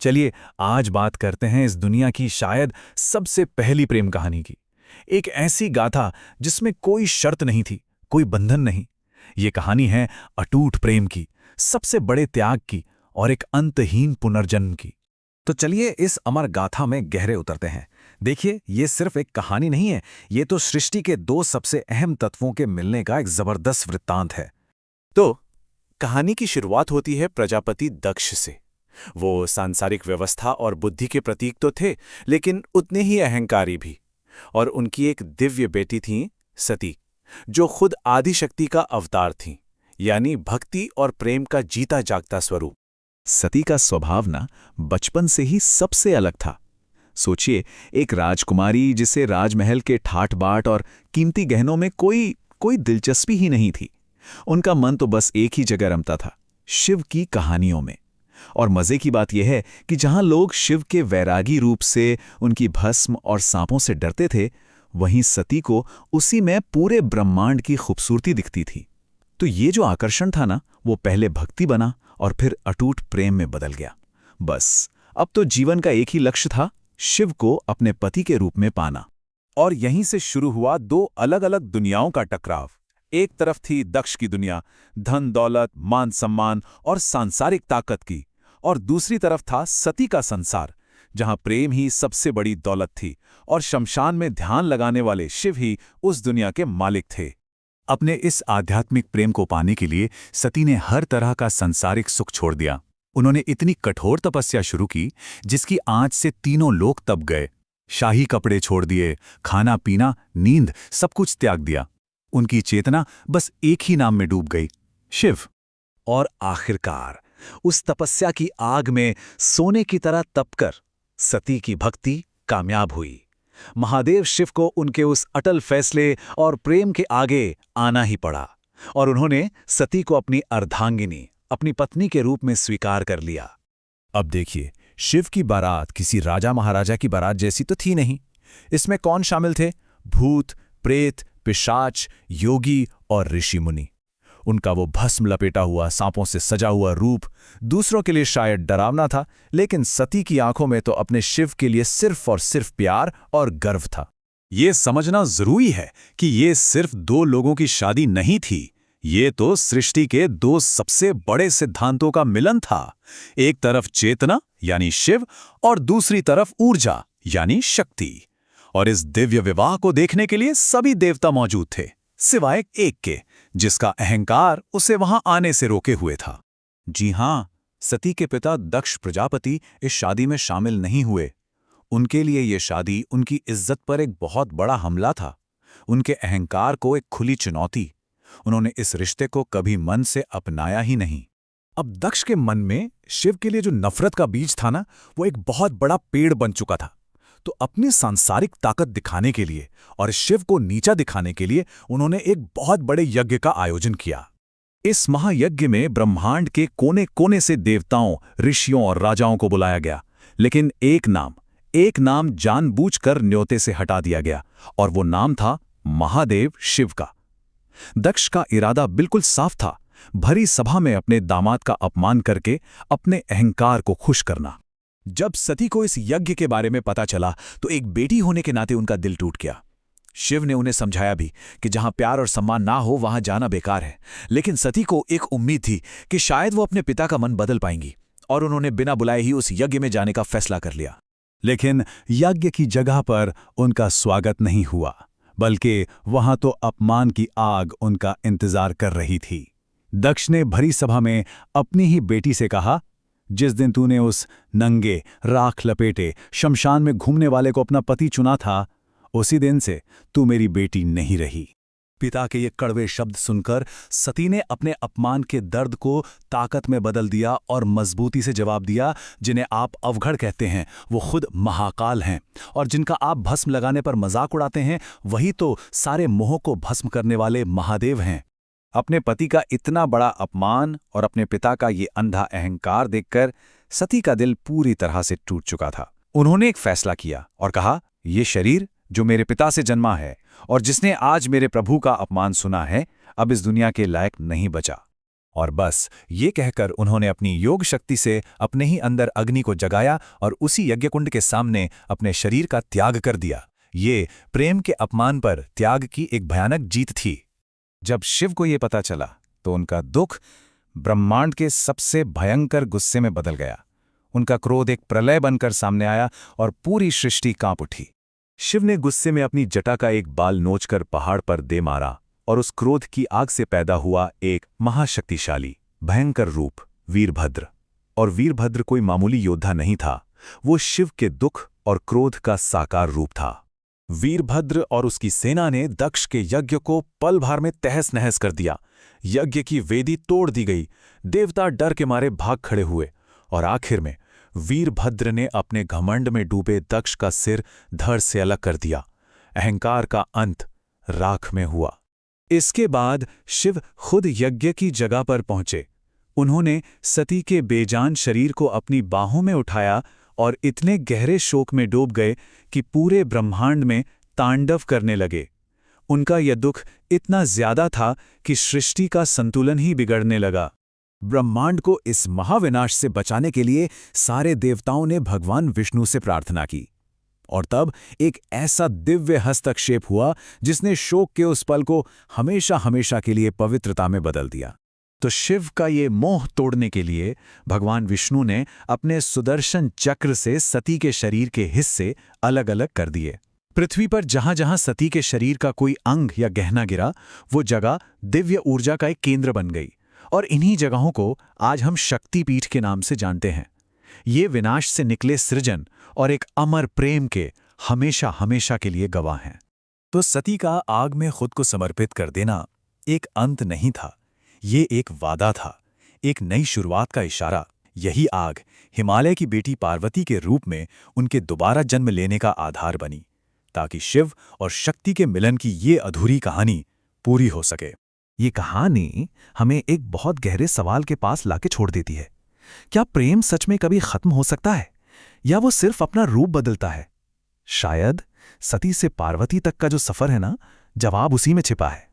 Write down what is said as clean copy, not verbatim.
चलिए आज बात करते हैं इस दुनिया की शायद सबसे पहली प्रेम कहानी की। एक ऐसी गाथा जिसमें कोई शर्त नहीं थी, कोई बंधन नहीं। ये कहानी है अटूट प्रेम की, सबसे बड़े त्याग की और एक अंतहीन पुनर्जन्म की। तो चलिए इस अमर गाथा में गहरे उतरते हैं। देखिए, ये सिर्फ एक कहानी नहीं है, ये तो सृष्टि के दो सबसे अहम तत्वों के मिलने का एक जबरदस्त वृत्तांत है। तो कहानी की शुरुआत होती है प्रजापति दक्ष से। वो सांसारिक व्यवस्था और बुद्धि के प्रतीक तो थे, लेकिन उतने ही अहंकारी भी। और उनकी एक दिव्य बेटी थी सती, जो खुद आदिशक्ति का अवतार थी, यानी भक्ति और प्रेम का जीता जागता स्वरूप। सती का स्वभाव ना बचपन से ही सबसे अलग था। सोचिए, एक राजकुमारी जिसे राजमहल के ठाट बाट और कीमती गहनों में कोई दिलचस्पी ही नहीं थी। उनका मन तो बस एक ही जगह रमता था, शिव की कहानियों में। और मजे की बात यह है कि जहां लोग शिव के वैरागी रूप से, उनकी भस्म और सांपों से डरते थे, वहीं सती को उसी में पूरे ब्रह्मांड की खूबसूरती दिखती थी। तो ये जो आकर्षण था ना, वो पहले भक्ति बना और फिर अटूट प्रेम में बदल गया। बस अब तो जीवन का एक ही लक्ष्य था, शिव को अपने पति के रूप में पाना। और यहीं से शुरू हुआ दो अलग अलग दुनियाओं का टकराव। एक तरफ थी दक्ष की दुनिया, धन दौलत, मान सम्मान और सांसारिक ताकत की, और दूसरी तरफ था सती का संसार, जहां प्रेम ही सबसे बड़ी दौलत थी और शमशान में ध्यान लगाने वाले शिव ही उस दुनिया के मालिक थे। अपने इस आध्यात्मिक प्रेम को पाने के लिए सती ने हर तरह का सांसारिक सुख छोड़ दिया। उन्होंने इतनी कठोर तपस्या शुरू की जिसकी आंच से तीनों लोग तप गए। शाही कपड़े छोड़ दिए, खाना पीना, नींद, सब कुछ त्याग दिया। उनकी चेतना बस एक ही नाम में डूब गई, शिव। और आखिरकार उस तपस्या की आग में सोने की तरह तपकर सती की भक्ति कामयाब हुई। महादेव शिव को उनके उस अटल फैसले और प्रेम के आगे आना ही पड़ा, और उन्होंने सती को अपनी अर्धांगिनी, अपनी पत्नी के रूप में स्वीकार कर लिया। अब देखिए, शिव की बारात किसी राजा महाराजा की बारात जैसी तो थी नहीं। इसमें कौन शामिल थे? भूत, प्रेत, पिशाच, योगी और ऋषि मुनि। उनका वो भस्म लपेटा हुआ, सांपों से सजा हुआ रूप दूसरों के लिए शायद डरावना था, लेकिन सती की आंखों में तो अपने शिव के लिए सिर्फ और सिर्फ प्यार और गर्व था। ये समझना जरूरी है कि ये सिर्फ दो लोगों की शादी नहीं थी, ये तो सृष्टि के दो सबसे बड़े सिद्धांतों का मिलन था। एक तरफ चेतना यानी शिव, और दूसरी तरफ ऊर्जा यानी शक्ति। और इस दिव्य विवाह को देखने के लिए सभी देवता मौजूद थे, सिवाय एक के, जिसका अहंकार उसे वहां आने से रोके हुए था। जी हां, सती के पिता दक्ष प्रजापति इस शादी में शामिल नहीं हुए। उनके लिए यह शादी उनकी इज्जत पर एक बहुत बड़ा हमला था, उनके अहंकार को एक खुली चुनौती। उन्होंने इस रिश्ते को कभी मन से अपनाया ही नहीं। अब दक्ष के मन में शिव के लिए जो नफरत का बीज था ना, वो एक बहुत बड़ा पेड़ बन चुका था। तो अपनी सांसारिक ताकत दिखाने के लिए और शिव को नीचा दिखाने के लिए उन्होंने एक बहुत बड़े यज्ञ का आयोजन किया। इस महायज्ञ में ब्रह्मांड के कोने कोने से देवताओं, ऋषियों और राजाओं को बुलाया गया, लेकिन एक नाम जानबूझकर न्योते से हटा दिया गया, और वो नाम था महादेव शिव का। दक्ष का इरादा बिल्कुल साफ था, भरी सभा में अपने दामाद का अपमान करके अपने अहंकार को खुश करना। जब सती को इस यज्ञ के बारे में पता चला तो एक बेटी होने के नाते उनका दिल टूट गया। शिव ने उन्हें समझाया भी कि जहां प्यार और सम्मान ना हो वहां जाना बेकार है, लेकिन सती को एक उम्मीद थी कि शायद वो अपने पिता का मन बदल पाएंगी, और उन्होंने बिना बुलाए ही उस यज्ञ में जाने का फैसला कर लिया। लेकिन यज्ञ की जगह पर उनका स्वागत नहीं हुआ, बल्कि वहां तो अपमान की आग उनका इंतजार कर रही थी। दक्ष ने भरी सभा में अपनी ही बेटी से कहा, जिस दिन तूने उस नंगे, राख लपेटे, शमशान में घूमने वाले को अपना पति चुना था, उसी दिन से तू मेरी बेटी नहीं रही। पिता के ये कड़वे शब्द सुनकर सती ने अपने अपमान के दर्द को ताकत में बदल दिया और मजबूती से जवाब दिया, जिन्हें आप अवघड़ कहते हैं वो खुद महाकाल हैं, और जिनका आप भस्म लगाने पर मजाक उड़ाते हैं वही तो सारे मोह को भस्म करने वाले महादेव हैं। अपने पति का इतना बड़ा अपमान और अपने पिता का ये अंधा अहंकार देखकर सती का दिल पूरी तरह से टूट चुका था। उन्होंने एक फैसला किया और कहा, ये शरीर जो मेरे पिता से जन्मा है और जिसने आज मेरे प्रभु का अपमान सुना है, अब इस दुनिया के लायक नहीं बचा। और बस ये कहकर उन्होंने अपनी योग शक्ति से अपने ही अंदर अग्नि को जगाया और उसी यज्ञकुंड के सामने अपने शरीर का त्याग कर दिया। ये प्रेम के अपमान पर त्याग की एक भयानक जीत थी। जब शिव को ये पता चला तो उनका दुख ब्रह्मांड के सबसे भयंकर गुस्से में बदल गया। उनका क्रोध एक प्रलय बनकर सामने आया और पूरी सृष्टि कांप उठी। शिव ने गुस्से में अपनी जटा का एक बाल नोचकर पहाड़ पर दे मारा और उस क्रोध की आग से पैदा हुआ एक महाशक्तिशाली भयंकर रूप वीरभद्र। और वीरभद्र कोई मामूली योद्धा नहीं था, वो शिव के दुख और क्रोध का साकार रूप था। वीरभद्र और उसकी सेना ने दक्ष के यज्ञ को पल भर में तहस नहस कर दिया। यज्ञ की वेदी तोड़ दी गई, देवता डर के मारे भाग खड़े हुए और आखिर में वीरभद्र ने अपने घमंड में डूबे दक्ष का सिर धड़ से अलग कर दिया। अहंकार का अंत राख में हुआ। इसके बाद शिव खुद यज्ञ की जगह पर पहुंचे। उन्होंने सती के बेजान शरीर को अपनी बाहों में उठाया और इतने गहरे शोक में डूब गए कि पूरे ब्रह्मांड में तांडव करने लगे। उनका यह दुख इतना ज्यादा था कि सृष्टि का संतुलन ही बिगड़ने लगा। ब्रह्मांड को इस महाविनाश से बचाने के लिए सारे देवताओं ने भगवान विष्णु से प्रार्थना की, और तब एक ऐसा दिव्य हस्तक्षेप हुआ जिसने शोक के उस पल को हमेशा हमेशा के लिए पवित्रता में बदल दिया। तो शिव का ये मोह तोड़ने के लिए भगवान विष्णु ने अपने सुदर्शन चक्र से सती के शरीर के हिस्से अलग अलग कर दिए। पृथ्वी पर जहां जहां सती के शरीर का कोई अंग या गहना गिरा, वो जगह दिव्य ऊर्जा का एक केंद्र बन गई, और इन्हीं जगहों को आज हम शक्तिपीठ के नाम से जानते हैं। ये विनाश से निकले सृजन और एक अमर प्रेम के हमेशा हमेशा के लिए गवाह हैं। तो सती का आग में खुद को समर्पित कर देना एक अंत नहीं था, ये एक वादा था, एक नई शुरुआत का इशारा। यही आग हिमालय की बेटी पार्वती के रूप में उनके दोबारा जन्म लेने का आधार बनी, ताकि शिव और शक्ति के मिलन की ये अधूरी कहानी पूरी हो सके। ये कहानी हमें एक बहुत गहरे सवाल के पास लाके छोड़ देती है। क्या प्रेम सच में कभी खत्म हो सकता है, या वो सिर्फ अपना रूप बदलता है? शायद सती से पार्वती तक का जो सफर है ना, जवाब उसी में छिपा है।